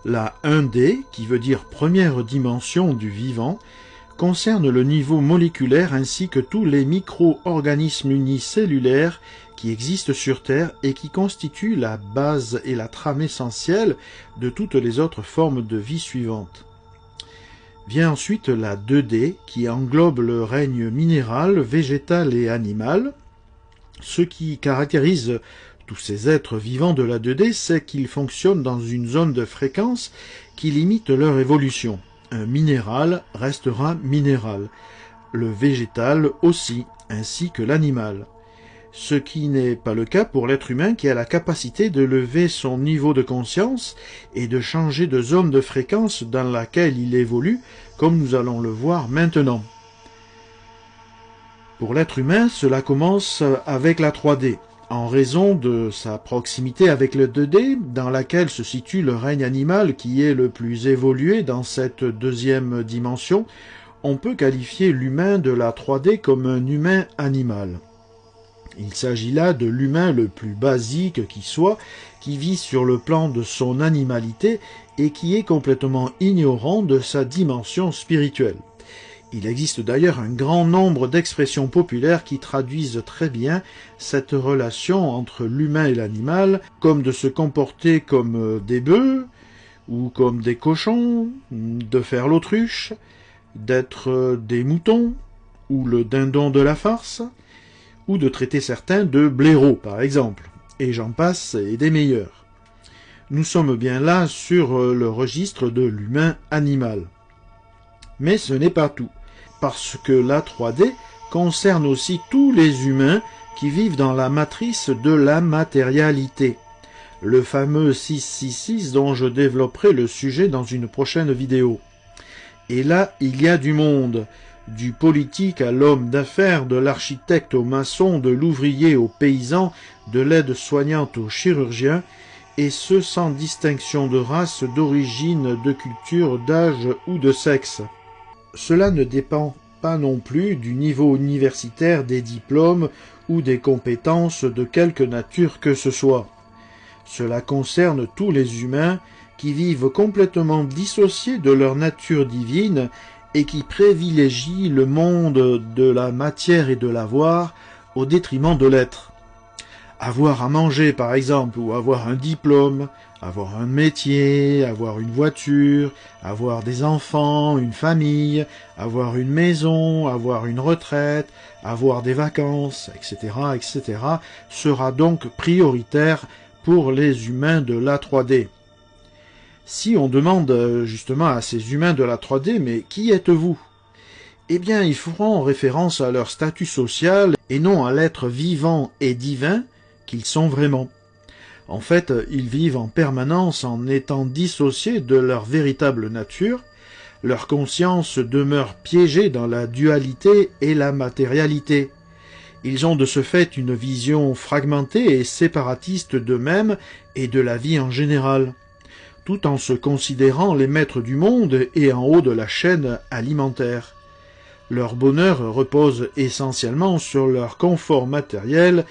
La 1D, qui veut dire première dimension du vivant, concerne le niveau moléculaire ainsi que tous les micro-organismes unicellulaires qui existent sur Terre et qui constituent la base et la trame essentielle de toutes les autres formes de vie suivantes. Vient ensuite la 2D, qui englobe le règne minéral, végétal et animal. Ce qui caractérise tous ces êtres vivants de la 2D, c'est qu'ils fonctionnent dans une zone de fréquence qui limite leur évolution. Un minéral restera minéral, le végétal aussi, ainsi que l'animal. Ce qui n'est pas le cas pour l'être humain qui a la capacité de lever son niveau de conscience et de changer de zone de fréquence dans laquelle il évolue, comme nous allons le voir maintenant. Pour l'être humain, cela commence avec la 3D. En raison de sa proximité avec le 2D, dans laquelle se situe le règne animal qui est le plus évolué dans cette deuxième dimension, on peut qualifier l'humain de la 3D comme un humain animal. Il s'agit là de l'humain le plus basique qui soit, qui vit sur le plan de son animalité et qui est complètement ignorant de sa dimension spirituelle. Il existe d'ailleurs un grand nombre d'expressions populaires qui traduisent très bien cette relation entre l'humain et l'animal, comme de se comporter comme des bœufs, ou comme des cochons, de faire l'autruche, d'être des moutons, ou le dindon de la farce, ou de traiter certains de blaireaux, par exemple, et j'en passe et des meilleurs. Nous sommes bien là sur le registre de l'humain animal. Mais ce n'est pas tout, parce que la 3D concerne aussi tous les humains qui vivent dans la matrice de la matérialité, le fameux 666 dont je développerai le sujet dans une prochaine vidéo. Et là, il y a du monde, du politique à l'homme d'affaires, de l'architecte au maçon, de l'ouvrier au paysan, de l'aide-soignante au chirurgien, et ce sans distinction de race, d'origine, de culture, d'âge ou de sexe. Cela ne dépend pas non plus du niveau universitaire, des diplômes ou des compétences de quelque nature que ce soit. Cela concerne tous les humains qui vivent complètement dissociés de leur nature divine et qui privilégient le monde de la matière et de l'avoir au détriment de l'être. Avoir à manger par exemple, ou avoir un diplôme, avoir un métier, avoir une voiture, avoir des enfants, une famille, avoir une maison, avoir une retraite, avoir des vacances, etc., etc., sera donc prioritaire pour les humains de la 3D. Si on demande justement à ces humains de la 3D, mais qui êtes-vous? Eh bien, ils feront référence à leur statut social et non à l'être vivant et divin qu'ils sont vraiment. En fait, ils vivent en permanence en étant dissociés de leur véritable nature, leur conscience demeure piégée dans la dualité et la matérialité. Ils ont de ce fait une vision fragmentée et séparatiste d'eux-mêmes et de la vie en général, tout en se considérant les maîtres du monde et en haut de la chaîne alimentaire. Leur bonheur repose essentiellement sur leur confort matériel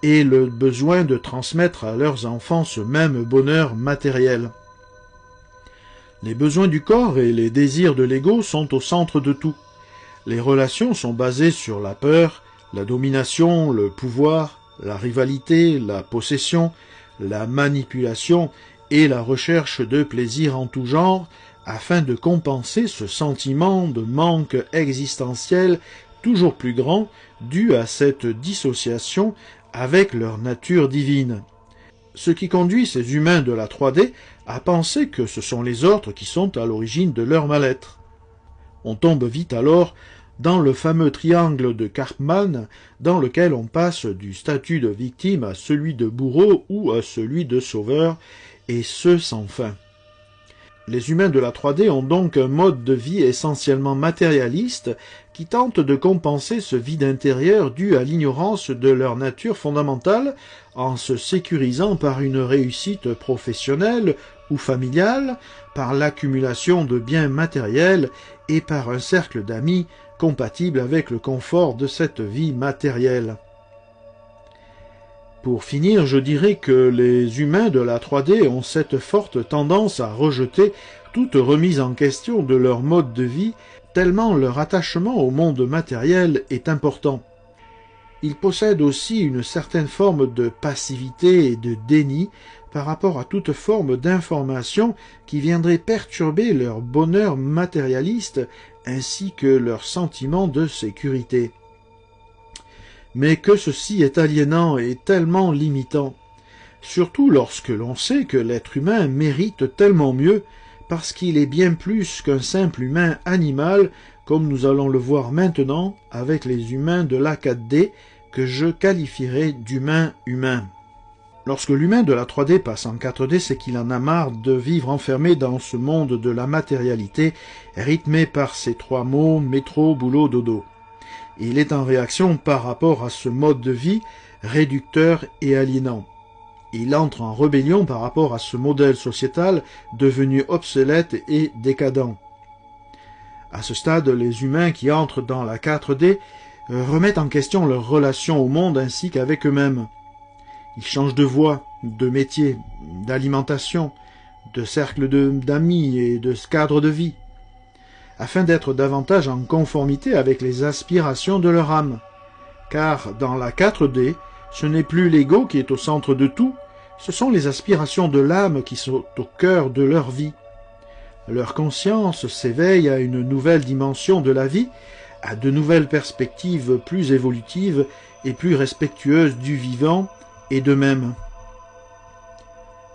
et le besoin de transmettre à leurs enfants ce même bonheur matériel. Les besoins du corps et les désirs de l'ego sont au centre de tout. Les relations sont basées sur la peur, la domination, le pouvoir, la rivalité, la possession, la manipulation et la recherche de plaisir en tout genre, afin de compenser ce sentiment de manque existentiel toujours plus grand dû à cette dissociation avec leur nature divine. Ce qui conduit ces humains de la 3D à penser que ce sont les autres qui sont à l'origine de leur mal-être. On tombe vite alors dans le fameux triangle de Karpman, dans lequel on passe du statut de victime à celui de bourreau ou à celui de sauveur, et ce sans fin. Les humains de la 3D ont donc un mode de vie essentiellement matérialiste qui tente de compenser ce vide intérieur dû à l'ignorance de leur nature fondamentale en se sécurisant par une réussite professionnelle ou familiale, par l'accumulation de biens matériels et par un cercle d'amis compatible avec le confort de cette vie matérielle. Pour finir, je dirais que les humains de la 3D ont cette forte tendance à rejeter toute remise en question de leur mode de vie, tellement leur attachement au monde matériel est important. Ils possèdent aussi une certaine forme de passivité et de déni par rapport à toute forme d'information qui viendrait perturber leur bonheur matérialiste ainsi que leur sentiment de sécurité. Mais que ceci est aliénant et tellement limitant, surtout lorsque l'on sait que l'être humain mérite tellement mieux parce qu'il est bien plus qu'un simple humain animal, comme nous allons le voir maintenant avec les humains de la 4D que je qualifierais d'humain humain. Lorsque l'humain de la 3D passe en 4D, c'est qu'il en a marre de vivre enfermé dans ce monde de la matérialité, rythmé par ces trois mots métro, boulot, dodo. Il est en réaction par rapport à ce mode de vie réducteur et aliénant. Il entre en rébellion par rapport à ce modèle sociétal devenu obsolète et décadent. À ce stade, les humains qui entrent dans la 4D remettent en question leur relation au monde ainsi qu'avec eux-mêmes. Ils changent de voie, de métier, d'alimentation, de cercle d'amis et de cadre de vie, afin d'être davantage en conformité avec les aspirations de leur âme. Car dans la 4D, ce n'est plus l'ego qui est au centre de tout, ce sont les aspirations de l'âme qui sont au cœur de leur vie. Leur conscience s'éveille à une nouvelle dimension de la vie, à de nouvelles perspectives plus évolutives et plus respectueuses du vivant et d'eux-mêmes.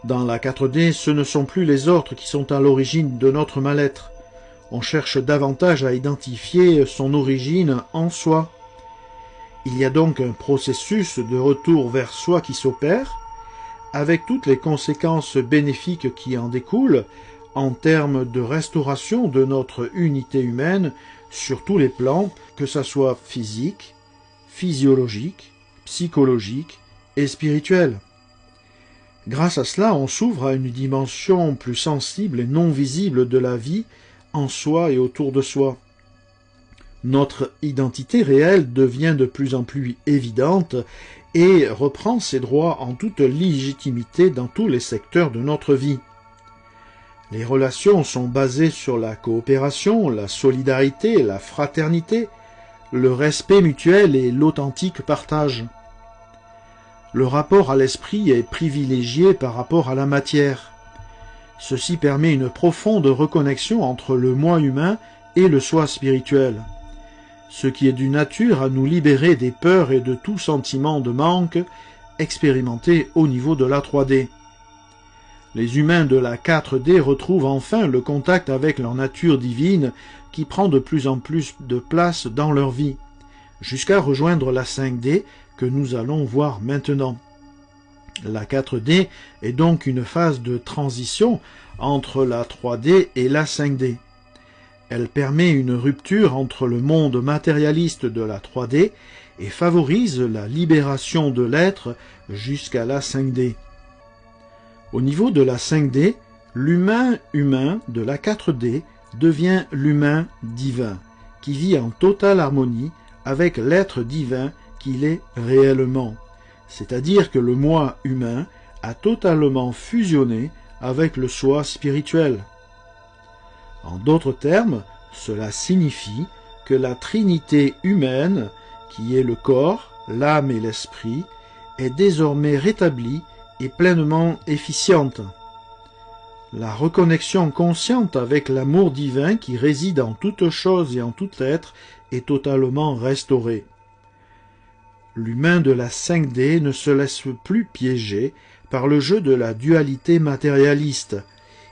Dans la 4D, ce ne sont plus les autres qui sont à l'origine de notre mal-être. On cherche davantage à identifier son origine en soi. Il y a donc un processus de retour vers soi qui s'opère, avec toutes les conséquences bénéfiques qui en découlent, en termes de restauration de notre unité humaine sur tous les plans, que ce soit physique, physiologique, psychologique et spirituel. Grâce à cela, on s'ouvre à une dimension plus sensible et non visible de la vie en soi et autour de soi. Notre identité réelle devient de plus en plus évidente et reprend ses droits en toute légitimité dans tous les secteurs de notre vie. Les relations sont basées sur la coopération, la solidarité, la fraternité, le respect mutuel et l'authentique partage. Le rapport à l'esprit est privilégié par rapport à la matière. Ceci permet une profonde reconnexion entre le moi humain et le soi spirituel, ce qui est d'une nature à nous libérer des peurs et de tout sentiment de manque expérimenté au niveau de la 3D. Les humains de la 4D retrouvent enfin le contact avec leur nature divine qui prend de plus en plus de place dans leur vie, jusqu'à rejoindre la 5D que nous allons voir maintenant. La 4D est donc une phase de transition entre la 3D et la 5D. Elle permet une rupture entre le monde matérialiste de la 3D et favorise la libération de l'être jusqu'à la 5D. Au niveau de la 5D, l'humain humain de la 4D devient l'humain divin, qui vit en totale harmonie avec l'être divin qu'il est réellement. C'est-à-dire que le moi humain a totalement fusionné avec le soi spirituel. En d'autres termes, cela signifie que la trinité humaine, qui est le corps, l'âme et l'esprit, est désormais rétablie et pleinement efficiente. La reconnexion consciente avec l'amour divin qui réside en toute chose et en tout être est totalement restaurée. L'humain de la 5D ne se laisse plus piéger par le jeu de la dualité matérialiste.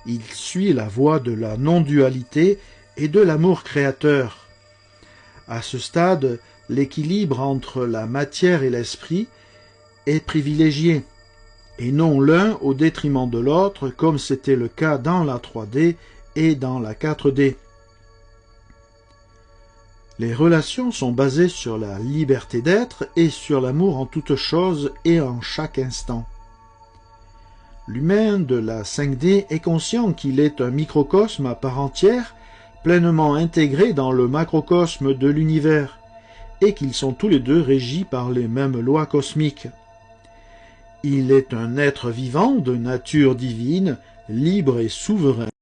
Il suit la voie de la non-dualité et de l'amour créateur. À ce stade, l'équilibre entre la matière et l'esprit est privilégié, et non l'un au détriment de l'autre, comme c'était le cas dans la 3D et dans la 4D. Les relations sont basées sur la liberté d'être et sur l'amour en toute chose et en chaque instant. L'humain de la 5D est conscient qu'il est un microcosme à part entière, pleinement intégré dans le macrocosme de l'univers, et qu'ils sont tous les deux régis par les mêmes lois cosmiques. Il est un être vivant de nature divine, libre et souverain.